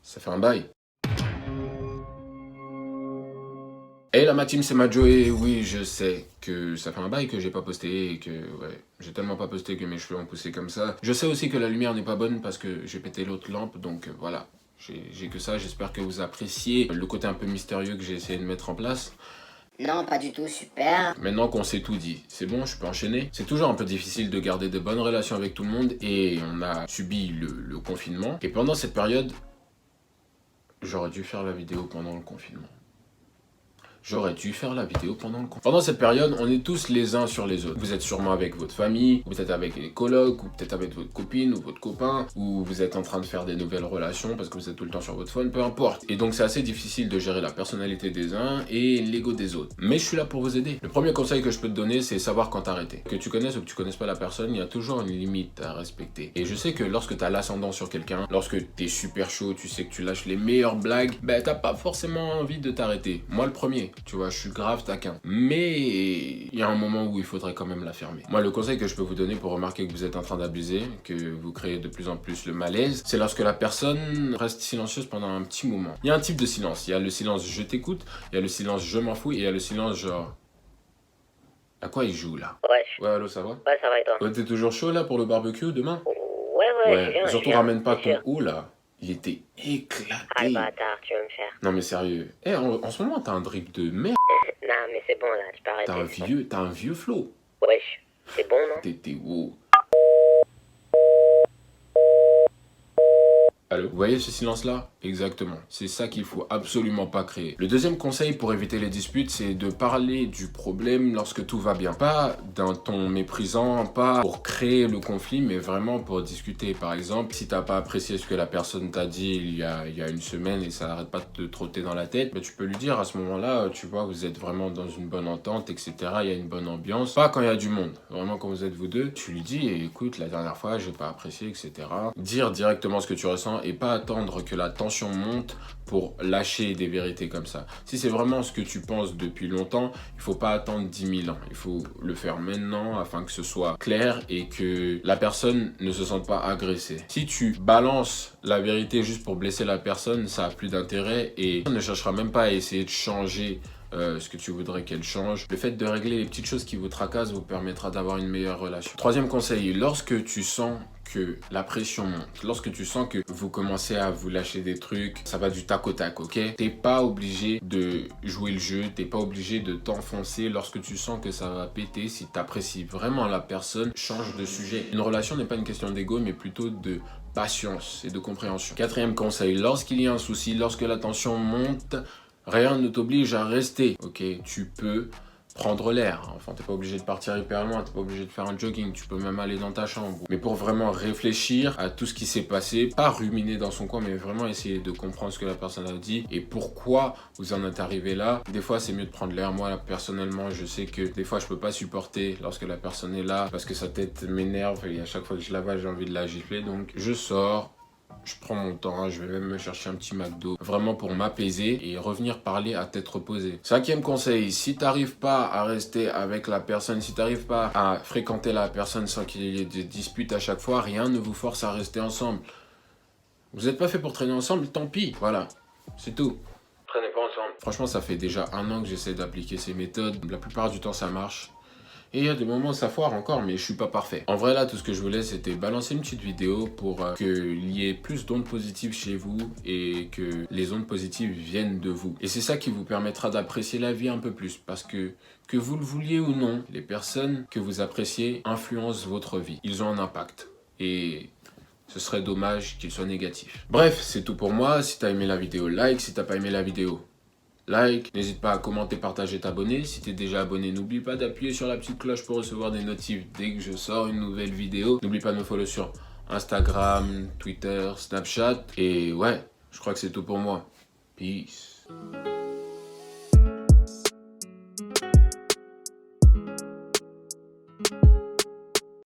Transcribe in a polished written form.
Ça fait un bail. Hey la ma team, c'est Majo et oui, je sais que ça fait un bail que j'ai pas posté et que ouais, j'ai tellement pas posté que mes cheveux ont poussé comme ça. Je sais aussi que la lumière n'est pas bonne parce que j'ai pété l'autre lampe, donc voilà. J'ai que ça, j'espère que vous appréciez le côté un peu mystérieux que j'ai essayé de mettre en place. Non, pas du tout, super. Maintenant qu'on s'est tout dit, c'est bon, je peux enchaîner. C'est toujours un peu difficile de garder de bonnes relations avec tout le monde et on a subi le confinement. Et pendant cette période, j'aurais dû faire la vidéo pendant le confinement. J'aurais dû faire la vidéo pendant le confinement. Pendant cette période, on est tous les uns sur les autres. Vous êtes sûrement avec votre famille, ou peut-être avec les colocs, ou peut-être avec votre copine ou votre copain, ou vous êtes en train de faire des nouvelles relations parce que vous êtes tout le temps sur votre phone, peu importe. Et donc c'est assez difficile de gérer la personnalité des uns et l'ego des autres. Mais je suis là pour vous aider. Le premier conseil que je peux te donner, c'est savoir quand t'arrêter. Que tu connaisses ou que tu connaisses pas la personne, il y a toujours une limite à respecter. Et je sais que lorsque tu as l'ascendant sur quelqu'un, lorsque tu es super chaud, tu sais que tu lâches les meilleures blagues, ben t'as pas forcément envie de t'arrêter. Moi le premier. Tu vois, je suis grave taquin. Mais il y a un moment où il faudrait quand même la fermer. Moi, le conseil que je peux vous donner pour remarquer que vous êtes en train d'abuser, que vous créez de plus en plus le malaise, c'est lorsque la personne reste silencieuse pendant un petit moment. Il y a un type de silence. Il y a le silence je t'écoute, il y a le silence je m'en fous, et il y a le silence genre... À quoi il joue là? Wesh. Ouais, allô, ça va? Ouais, ça va et toi? Ouais, t'es toujours chaud là pour le barbecue demain? Ouais, je viens, je surtout viens, ramène pas c'est ton sûr. ou là. Il était Ah, le éclaté. bâtard, tu veux me faire. Non mais sérieux. Eh, en ce moment, t'as un drip de merde. Non, mais c'est bon là, tu peux arrêter. T'as un vieux flow. Wesh, c'est bon, non? T'es wow. Allô? Vous voyez ce silence-là? Exactement. C'est ça qu'il faut absolument pas créer. Le deuxième conseil pour éviter les disputes, c'est de parler du problème lorsque tout va bien. Pas d'un ton méprisant, pas pour créer le conflit, mais vraiment pour discuter. Par exemple, si t'as pas apprécié ce que la personne t'a dit il y a une semaine et ça n'arrête pas de te trotter dans la tête, bah, tu peux lui dire à ce moment-là, tu vois, vous êtes vraiment dans une bonne entente, etc. Il y a une bonne ambiance. Pas quand il y a du monde. Vraiment quand vous êtes vous deux, tu lui dis, écoute, la dernière fois, j'ai pas apprécié, etc. Dire directement ce que tu ressens et pas attendre que la tension monte pour lâcher des vérités comme ça. Si c'est vraiment ce que tu penses depuis longtemps, il faut pas attendre 10 000 ans. Il faut le faire maintenant afin que ce soit clair et que la personne ne se sente pas agressée. Si tu balances la vérité juste pour blesser la personne, ça a plus d'intérêt et on ne cherchera même pas à essayer de changer ce que tu voudrais qu'elle change. Le fait de régler les petites choses qui vous tracassent vous permettra d'avoir une meilleure relation. Troisième conseil, lorsque tu sens que la pression monte, lorsque tu sens que vous commencez à vous lâcher des trucs, ça va du tac au tac, ok? T'es pas obligé de jouer le jeu, t'es pas obligé de t'enfoncer lorsque tu sens que ça va péter. Si t'apprécies vraiment la personne, change de sujet. Une relation n'est pas une question d'ego, mais plutôt de patience et de compréhension. Quatrième conseil, lorsqu'il y a un souci, lorsque la tension monte, rien ne t'oblige à rester, ok? Tu peux prendre l'air. Enfin, t'es pas obligé de partir hyper loin, t'es pas obligé de faire un jogging, tu peux même aller dans ta chambre. Mais pour vraiment réfléchir à tout ce qui s'est passé, pas ruminer dans son coin, mais vraiment essayer de comprendre ce que la personne a dit et pourquoi vous en êtes arrivé là. Des fois, c'est mieux de prendre l'air. Moi, là, personnellement, je sais que des fois, je peux pas supporter lorsque la personne est là parce que sa tête m'énerve et à chaque fois que je la vois, j'ai envie de la gifler. Donc, je sors. Je prends mon temps, je vais même me chercher un petit McDo, vraiment pour m'apaiser et revenir parler à tête reposée. Cinquième conseil, si tu n'arrives pas à rester avec la personne, si tu n'arrives pas à fréquenter la personne sans qu'il y ait des disputes à chaque fois, rien ne vous force à rester ensemble. Vous n'êtes pas fait pour traîner ensemble, tant pis, voilà, c'est tout. Traînez pas ensemble. Franchement, ça fait déjà 1 an que j'essaie d'appliquer ces méthodes. La plupart du temps, ça marche. Et il y a des moments où ça foire encore, mais je suis pas parfait. En vrai, là, tout ce que je voulais, c'était balancer une petite vidéo pour qu'il y ait plus d'ondes positives chez vous et que les ondes positives viennent de vous. Et c'est ça qui vous permettra d'apprécier la vie un peu plus. Parce que vous le vouliez ou non, les personnes que vous appréciez influencent votre vie. Ils ont un impact. Et ce serait dommage qu'ils soient négatifs. Bref, c'est tout pour moi. Si t'as aimé la vidéo, like. Si t'as pas aimé la vidéo, like, n'hésite pas à commenter, partager, t'abonner. Si t'es déjà abonné, n'oublie pas d'appuyer sur la petite cloche pour recevoir des notifs dès que je sors une nouvelle vidéo. N'oublie pas de me follow sur Instagram, Twitter, Snapchat. Et ouais, je crois que c'est tout pour moi. Peace.